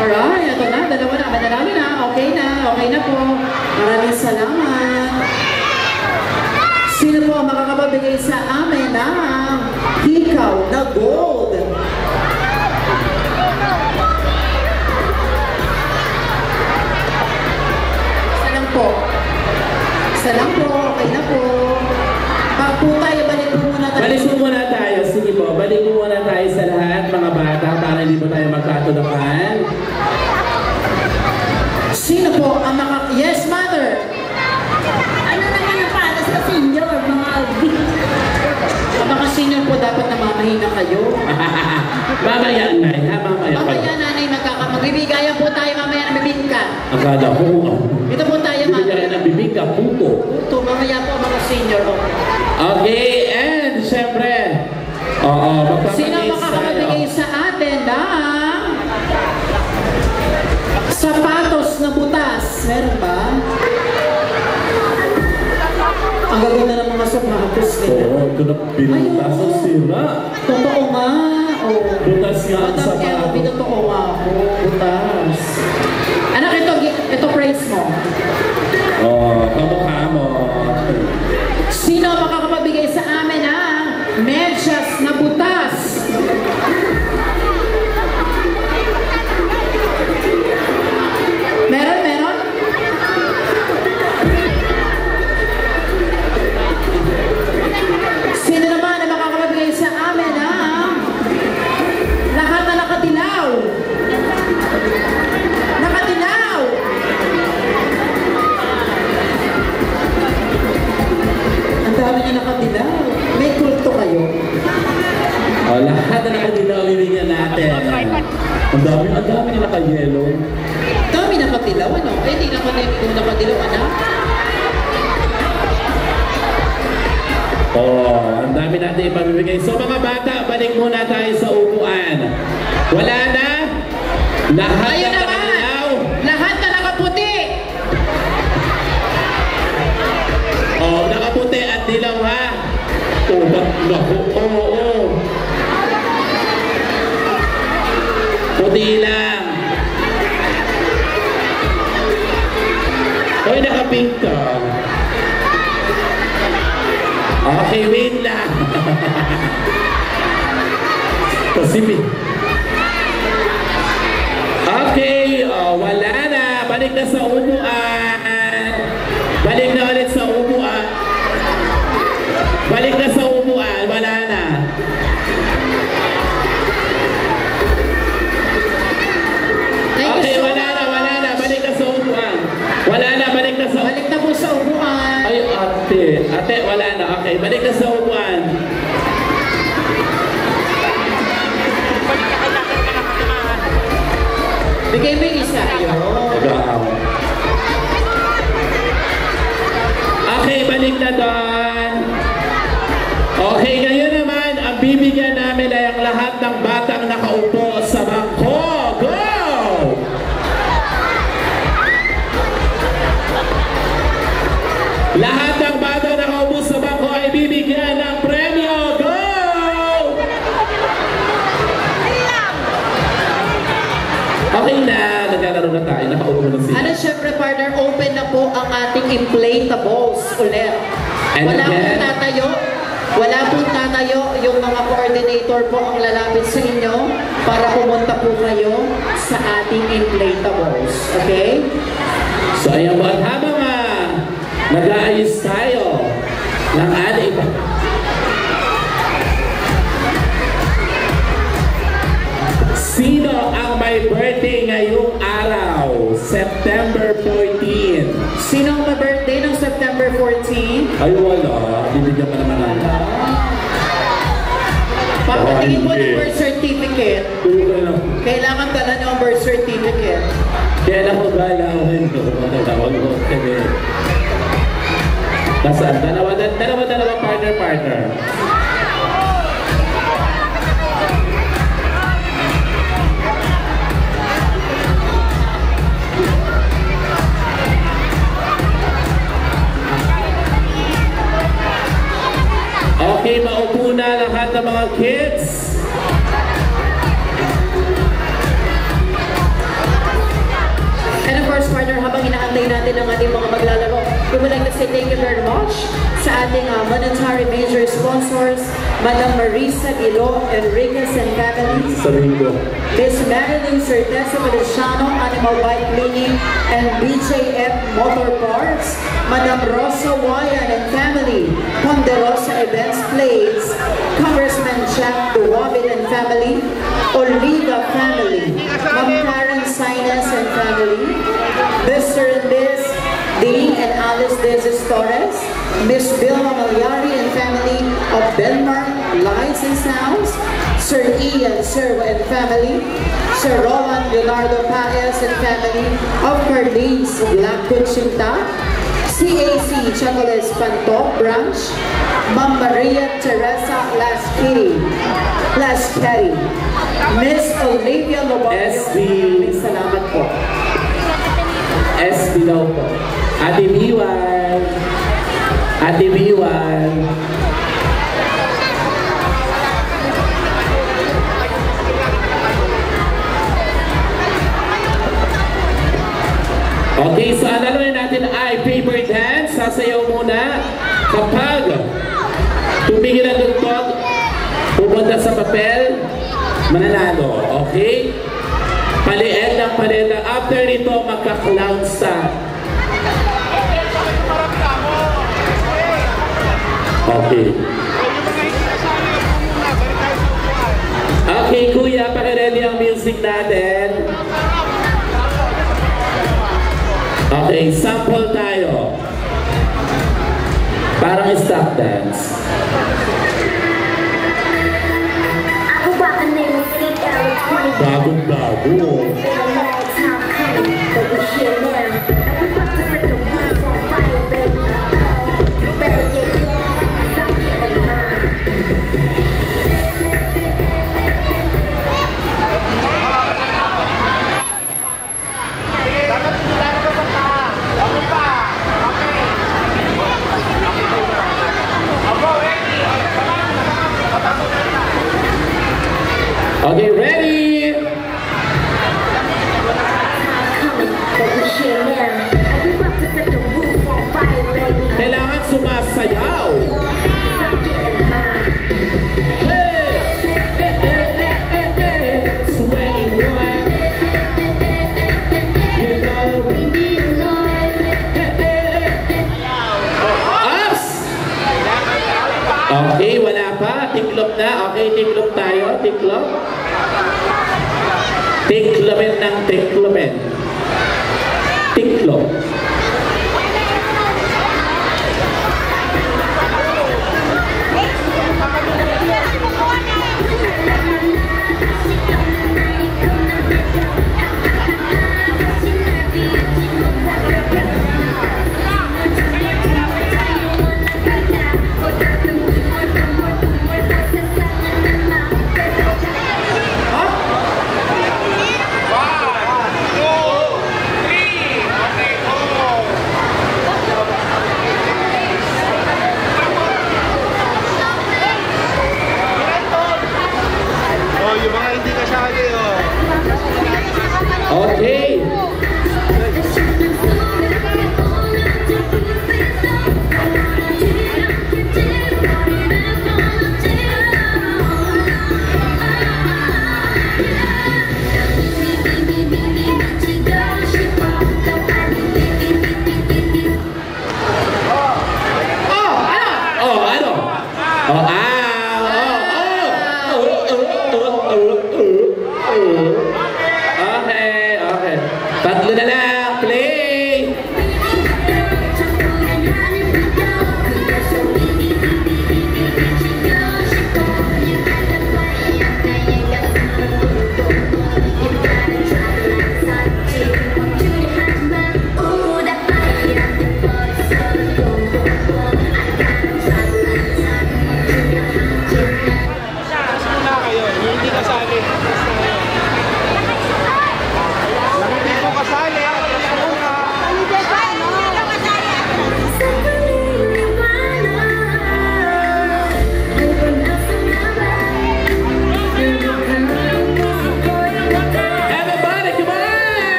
Alright, ito na. Dalawa na. Manalali na. Okay na. Okay na po. Maraming salamat. Sino po ang makakapabigay sa amin ng hikaw na gold? Isa lang po. Isa lang po. Okay na po. Pag po tayo, balik po muna tayo. Balik po muna tayo. Sige po. Balik po muna tayo sa lahat, mga bata, para hindi po tayo magkatulakan. Sino po ang Yes, mother! Ano naman ang para sa senior, mga Ang mga senior po dapat namamahina kayo. Mamaya, Nay. Mamaya. Mamaya, nanay, magbibigayan po tayo mamaya ng bibingka. Akala ko. Ito po tayo, ma'am. Bibigyan ng bibingka, puto. Ito, mamaya po ang mga senior. Okay, and syempre, sino makakabigay sa atin ng sapatos na butas? Meron ba? Ang gaganda ng mga sapatos nila. Oo, ito na binutas ang sira. Totoo nga. Oh. Butas nga ang sapatos. Totoo nga ako. Butas. Anak, ito praise mo. Kamukha mo. Sino makakapabigay sa amin ng medyas na butas? Meron? Sino naman ang makakapabigay sa amin ng lahat na nakadilaw? Nakadilaw! Ang dami niya nakadilaw. May kulto kayo. Lahat na nakadilaw ibigyan natin. Ang dami na naka-yellow. Dami nakadilaw, ano? Eh, di naman yung nakadilaw, anak. Ang dami natin ipamibigay. So mga bata, balik muna tayo sa upuan. Wala na? Lahat Ayun na naman! nakadilaw? Lahat na nakaputi! Nakaputi at dilaw ha? Naku, oo. Puti lang. Hoy, naka-pink ka. Okay, wait lang. Pasipin. Okay, wala na. Balik na sa upuan. Balik na ulit sa upuan. Balik na sa upuan. Wala na. Okay, wala na. Balik na sa upuan. Wala na, balik na sa upuan. Balik na po sa upuan. Ay, ate, wala na. Okay, balik na sa upuan. Bigay mo yung isa. Okay, balik na doon. Okay, ngayon naman, ang bibigyan namin ay ang lahat ng batang nakaupo sa bangko. Go! Lahat ng batang nakaupo sa bangko ay bibigyan ng premyo. Go! Okay na, naglalaro na tayo. Nakaupo na sila. Ano, syempre, partner, open na po ang ating inflatables ulit. And Wala again, pong tatayo. Wala pong tatayo. Yung mga coordinator po ang lalapit sa inyo para pumunta po kayo sa ating inflatables. Okay? so ayan po, at habang nag-aayos tayo ng ating sino ang may birthday ngayong araw? September 14. Sino ang birthday ng September 14? Ay wala, bibigyan pa naman natin. Papatingin po ng birth certificate. Kailangan tala ng birth certificate. Kaya na ko galawin ko. Nasaan? Dalawa partner. Okay, maupo na lahat ng mga kids. ating monetary major sponsors, Madam Marisa Guilo Enriquez and family, Sabihin ko. Miss Marilyn Certeza Feliciano, Animal Bike Clinic and BJF Motor Parts, Madam Rosa Wayan and family, Ponderosa Events Plates, Congressman Jack Duwabit and family, Oliva family, Ma'am Karen Sinas and family, Mr. and Miss Dean and Alice Dezes Torres, Miss Vilma Malyari and family of Belmar Lights and Sounds, Sir Ian Serwa and family, Sir Roland Leonardo Paez and family of Carlene's Black Chinta, CAC Chocolates Pantok Branch, Ma'am Maria Teresa Lascari, Miss Olivia Lobayo, salamat po. SB daw po. Ate Biwan. Ate Biwan. Okay, so ang lalawin natin ay paper dance. Sasayaw muna. Kapag tumingin ang tugtog, pupunta sa papel, mananalo. Okay? Paliit lang. After nito, magka-clown star. Okay. Okay, kuya, pakiready ang music natin. Okay, sample tayo. Parang stop dance. Bagong-bago. Okay, ready? Kailangan sumasayaw. Okay, wala pa. Tiklop na. Okay, tiklop tayo. Tiklop. Tiklopin ng tiklopin. Tiklop.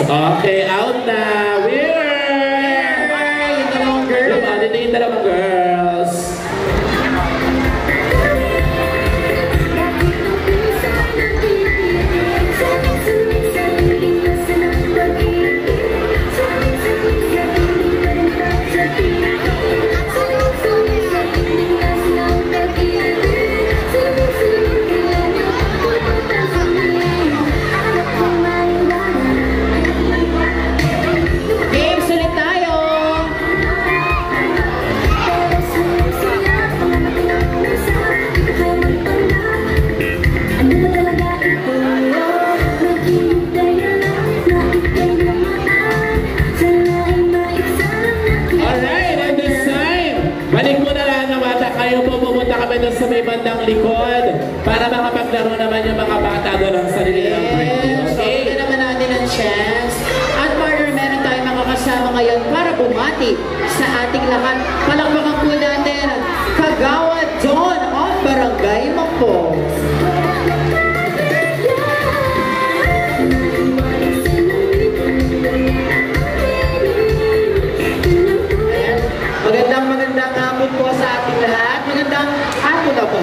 Okay, out na. Winner! Yung dalawang girl. Lumali na yung dalawang girls. Games ulit tayo. Alright, and this time, balik mo na lang ng bata. Kayo po pumunta kami doon sa may bandang likod para makapaglaro naman yung mga bata doon ang sarili ng birthday. Yes, so Okay? bigyan naman natin ang chance. At partner, meron tayong mga kasama ngayon para bumati sa ating lahat. Palakpakan po natin Kagawad John of Barangay Mampo. Magandang hapon po sa ating lahat. Magandang hapon na po.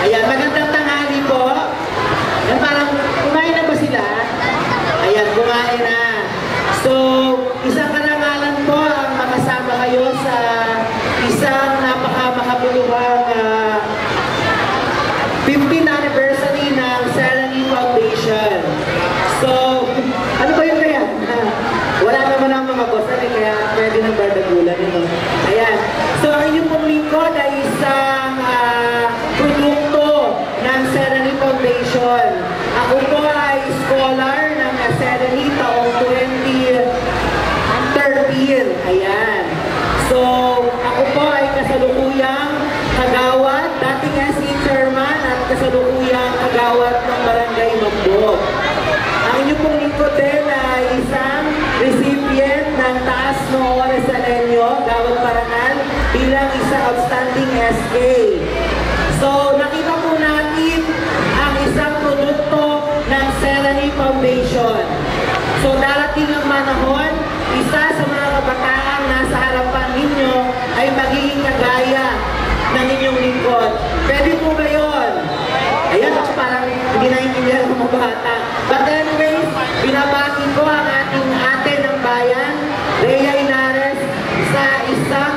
Ayan, magandang tanghali po. Yan, parang kumain na ba sila? Ayan, kumain na. So, isang karangalan po ang makasama kayo sa isang napaka-makabuluhang 15th anniversary ng Serenity Foundation. So, ano ba yun kaya? Wala naman ang mga boss, kaya pwede nang bardagulan yun. Ayan. So, ang inyong pong lingkod ay isang produkto ng Serenity Foundation. Ako po ay scholar ng Serenity taong 2013. Ayan. So, ako po ay kasalukuyang kagawad, dating SC chairman at kasalukuyang kagawad ng Barangay Mambog. Ang inyong pong lingkod din ay isang recipient ng Taas Noores Salenyo, Gawad Paranal, bilang isang outstanding SK. So, nakita po natin ang isang produkto ng Serenity Foundation. So, darating ang manahon, isa sa mga kabataan nasa harapan ninyo ay magiging kagaya ng inyong lingkod. Pwede po ba yun? Ayan, ako parang hindi naiintindihan ng mga bata. But anyways, binabati ko ang ating ate ng bayan, Rhea Inares, sa isang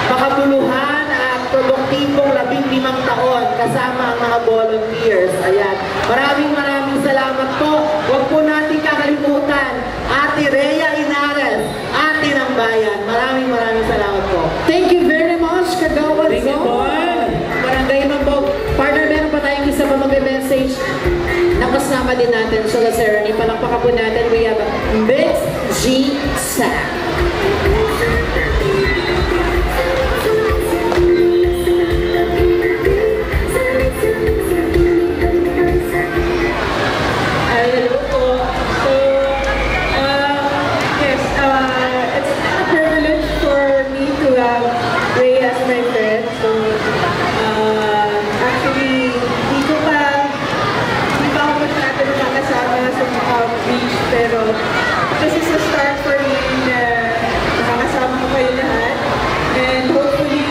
makabuluhan at produktibong 15 taon kasama ang mga volunteers. Ayan. Maraming salamat po. Huwag po natin kakalimutan, Ate Rhea Inares, ate ng bayan. Maraming salamat po. Thank you very much, Kagawad Thank you po. Barangay Mambog. Partner, meron pa tayong isa pa mag-message na kasama din natin sa Serenity. Palakpakan po natin. We have Miss G. Sack. Hello po. So, yes, it's a privilege for me to have Ray as my friend. So, actually, hindi pa ako masyado nakakasama sa mga beach, pero this is a start for me na nakakasama ko kayo lahat. And hopefully,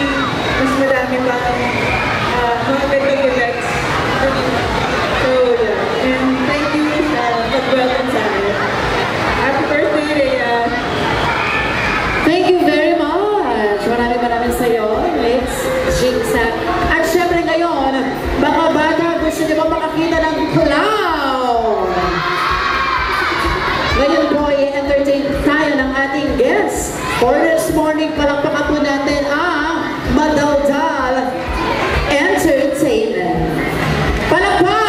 mas marami pang mga gandang events for me. So, yeah. And thank you sa pag-welcome sa akin. Happy birthday, Rhea! Thank you very much. Maraming sa'yo, Miss G. Sack. At syempre ngayon, mga bata, gusto niyo ba makakita ng clown? Ngayon po, i-entertain tayo ng ating guest. For this morning, palakpakan po natin ang Madaldal Entertainment. Palakpak!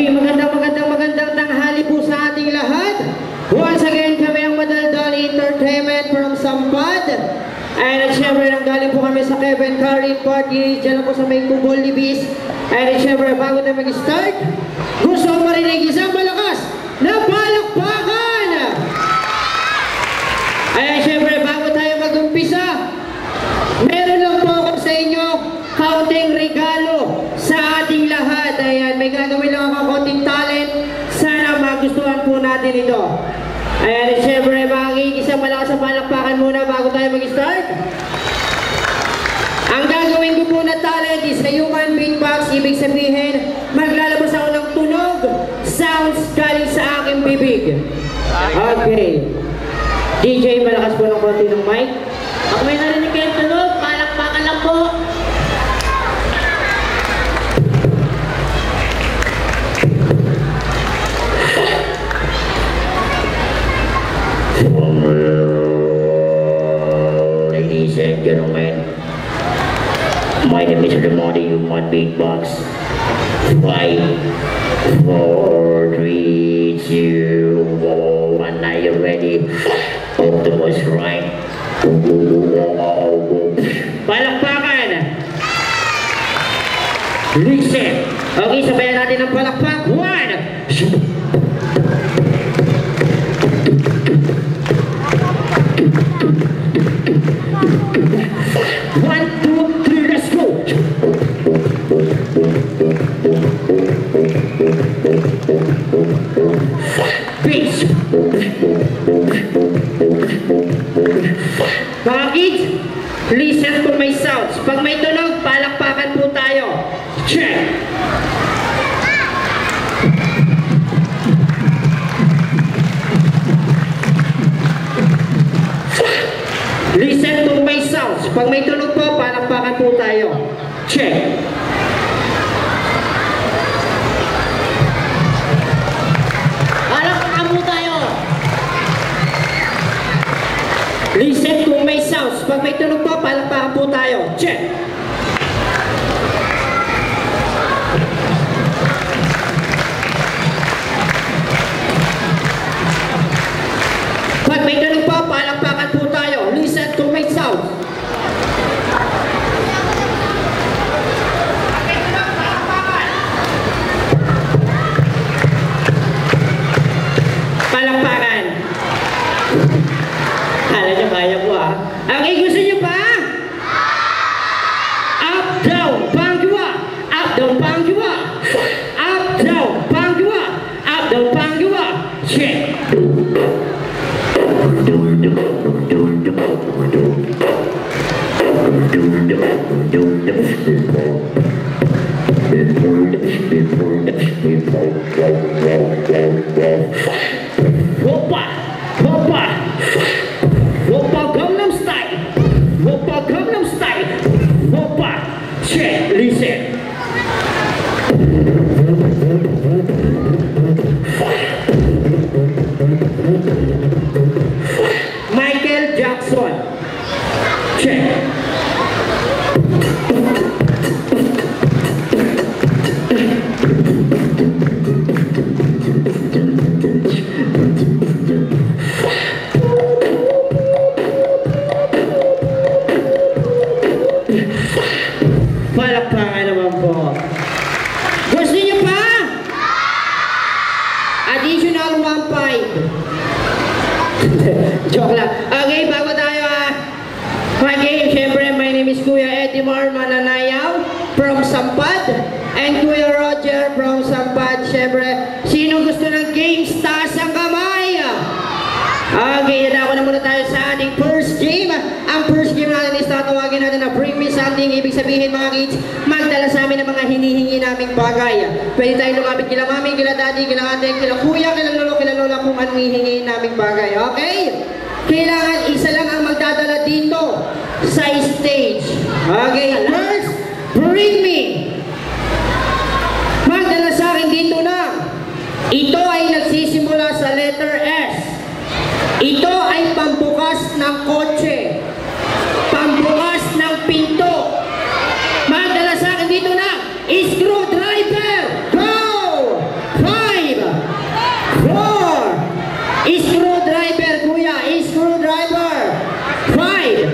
Okay, magandang tanghali po sa ating lahat. Once again, kami ang Madaldal Entertainment from Sampad. And syempre, nanggaling po kami sa Kevin Karin Party, dyan po sa may Kubol Libis. And syempre, bago tayo mag-start, gusto ko marinig isang malakas na palakpakan! Ayan, syempre, bago tayo mag-umpisa, meron lang po ako sa inyo kaunting regalo sa ating lahat. Ayan, may gagawin lang ako kaunting talent. Sana magustuhan po natin ito. Ayan, syempre, makikisang malakas sa palakpakan muna bago tayo mag-start. Ang gagawin ko po na talent is a human beatbox. Ibig sabihin, maglalabas ako ng tunog, sounds galing sa aking bibig. Okay. DJ, malakas po ng konti ng mic. Pag may narinig kayong tunog, palakpakan lang po. Ladies and gentlemen, my name is Ramon, human beatbox. 5, 4, 3, 2, 1. Are you ready? Optimus Prime. Palakpakan! Listen! Okay, sabayan natin ang palakpak. 1! Peace! Mga kids, listen to my sounds. Pag may tunog, palakpakan po tayo. Check! Listen to my sounds. Pag may tunog po, palakpakan po tayo. Check! Palakpakan po tayo. Listen to my sounds. Pag may tunog po, palakpakan po tayo. Check! Pag may tunog po, palakpakan po tayo. Listen to my sounds. Palakpakan. Kala niyo kaya ko ah. Okay, gusto niyo pa? Up, down, panggiwa. Up, down, panggiwa. Up, down, panggiwa. Up, down, panggiwa. Check. Hoppa, hoppa, hoppa Gangnam Style, hoppa Gangnam Style, hoppa. Check, listen. Michael Jackson. Check. Palakpakan naman po. Gusto niyo pa? Additional 1.5. Joke lang. Okay, bago tayo mag-game, syempre, my name is Kuya Edimar Mananayaw from Sampad and Kuya Roger from Sampad. Syempre, sino gusto ng games? Taas ang kamay! Okay, dadako na muna tayo sa ating first game. Ang first game natin is tatawagin natin na Bring Me Something. Ibig sabihin mga kids, magdala sa amin ng mga hinihingi naming bagay. Pwede tayo lumapit kila mami, kila daddy, kila ate, kila kuya, kila lolo, kila lola kung anong hihingin naming bagay. Okay? Kailangan isa lang ang magdadala dito sa stage. Okay, first, bring me. Magdala sa akin dito na. Ito ay nagsisimula sa letter S. Ito ay pambukas ng kotse. Pambukas ng pinto. Magdala sa akin dito na. Screwdriver. Go! 5, 4, screwdriver, kuya, screwdriver. 5.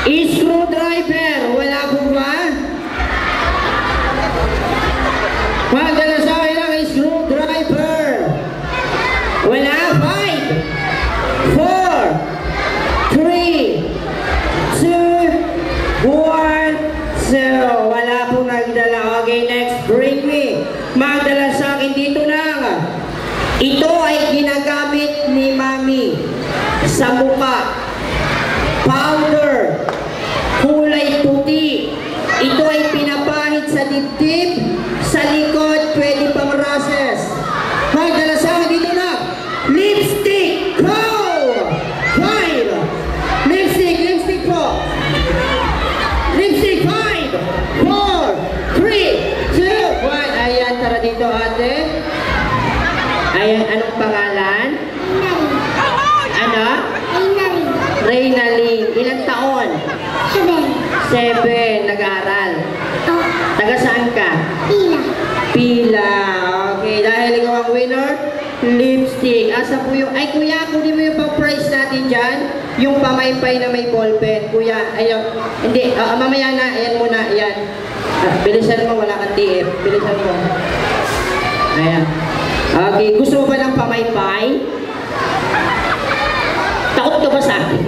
Screwdriver, wala po ba? Magdala sa akin ang screwdriver. Wala. 5, 4, 3, 2, 1, 0. Wala po nagdala. Okay, next. Bring me. Magdala sa akin dito lang. Ito ay ginagamit ni Mami sa mukha. Powder. Kulay puti. Ito ay pinapahid sa dibdib. Sa likod, pwede pang roses. Magdala sa akin dito lang. Lipstick. Go! 5. Lipstick po. Lipstick. 5, 4, 3, 2, 1. Ayan, tara dito ate. Ayan, anong pangalan? Ano? Reynalyn. Ilang taon? 7. Nag-aaral. Taga saan ka? Pila. Okay, dahil ikaw ang winner, lipstick. Asa po yung... Ay, kuya, kunin mo yung pang-prize natin dyan. Yung pamaypay na may ballpen. Kuya, ayun. Hindi, mamaya na. Ayan muna, ayan. Bilisan mo, wala kang TF. Bilisan mo. Ayan. Okay, gusto mo ba ng pamaypay? Takot ka ba sa akin?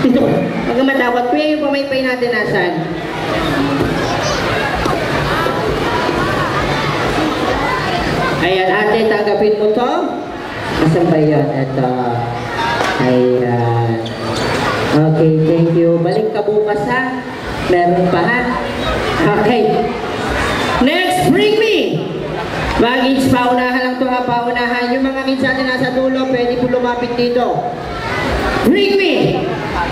Dito, huwag kang matakot. Kuya, yung pamaypay natin nasan? Ayan, ate, tanggapin mo to. Asan ba yun? Ito. Ayan. Okay, thank you. Balik ka bukas ha. Meron pa ha. Okay. Next, bring me. Mag-ins, paunahan lang to ha. Paunahan. Yung mga kids natin nasa dulo, pwede po lumapit dito. Bring me.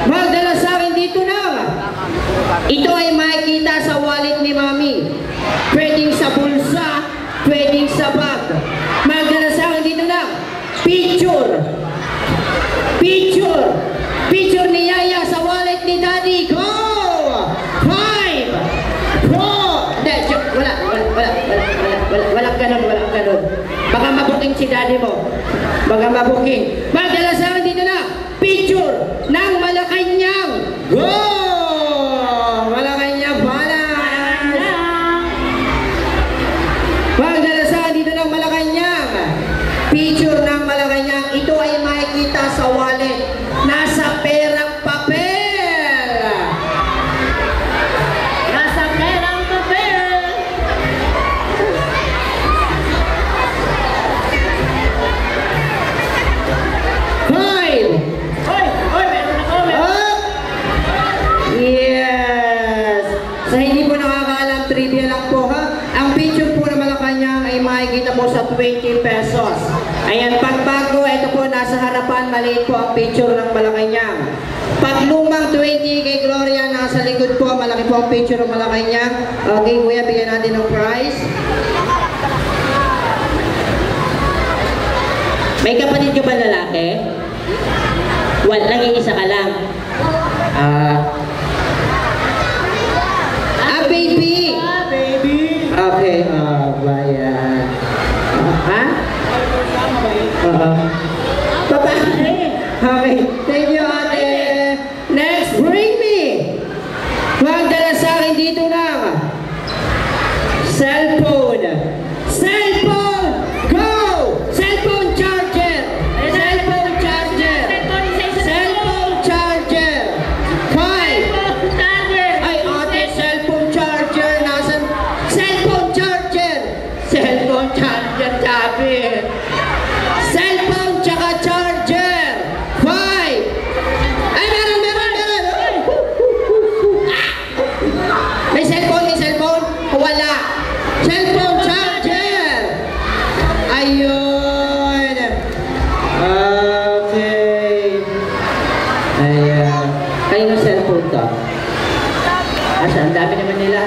Magdala sa akin dito na. Ito ay makikita sa wallet ni Mami. Pwedeng sa bulsa. Pwedeng sa bag. Magdala sa akin dito na. Picture. Picture. Picture ni Yaya sa wallet ni Daddy. Go! 5, 4. Walang ganun. Baka mabuking si Daddy mo. Baka mabuking. Magdala sa akin dito na. Picture ng Malacanang. Go! Malacanang balas. Magdala sa akin dito ng Malacanang. Picture ng Malacanang. Ito ay makikita sa wallet. Nasa perang papel. Nasa perang papel. Meron ako. Yes! Sa hindi po nakakaalam, trivia lang po ha. Ang picture po ng Malacanang ay makikita po sa 20 pesos. Ayan, pagbago, ito po nasa harapan, maliit po ang picture ng Malacanang. Pag lumang 20 kay Gloria, nasa likod po, malaki po ang picture ng Malacanang. Okay, kuya, bigyan natin ng prize. May kapatid ka ba lalaki? Nag-iisa ka lang. Baby! Okay, bayan. Ha? Papa! Okay, thank you, ate. Next, bring me! Magdala sa akin dito na. Cellphone! Cellphone! Go! Cellphone charger! Cellphone charger! Cellphone charger! 5! Ay, ate, cellphone charger! Nasaan? Cellphone charger! Cellphone charger, sabi. Cellphone tsaka charger! 5! Ay, meron! May cellphone? Wala. Cellphone charger! Ayun! Okay. Ayan. Kanino cellphone to? Asa, ang dami naman nila.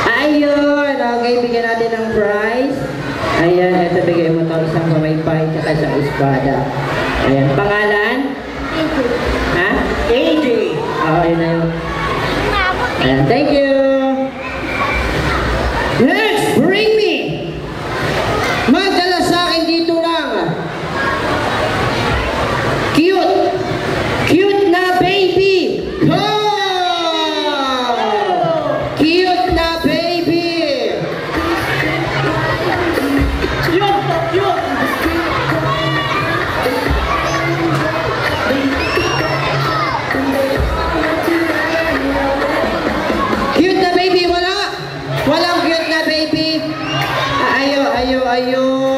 Ayun! Okay, bigyan natin ng prize. Ayan, ito bigay mo ito isang pamaypay at isang espada. Ayan, pangalan? Ha? AJ! Oo, yun na yun. Ayan, thank you. Next, bring me. Magdala sa akin dito lang. Cute. Cute na baby. Go! Cute na baby. Cute po, cute. Cute na baby, wala. Walang cute na baby. Ayo.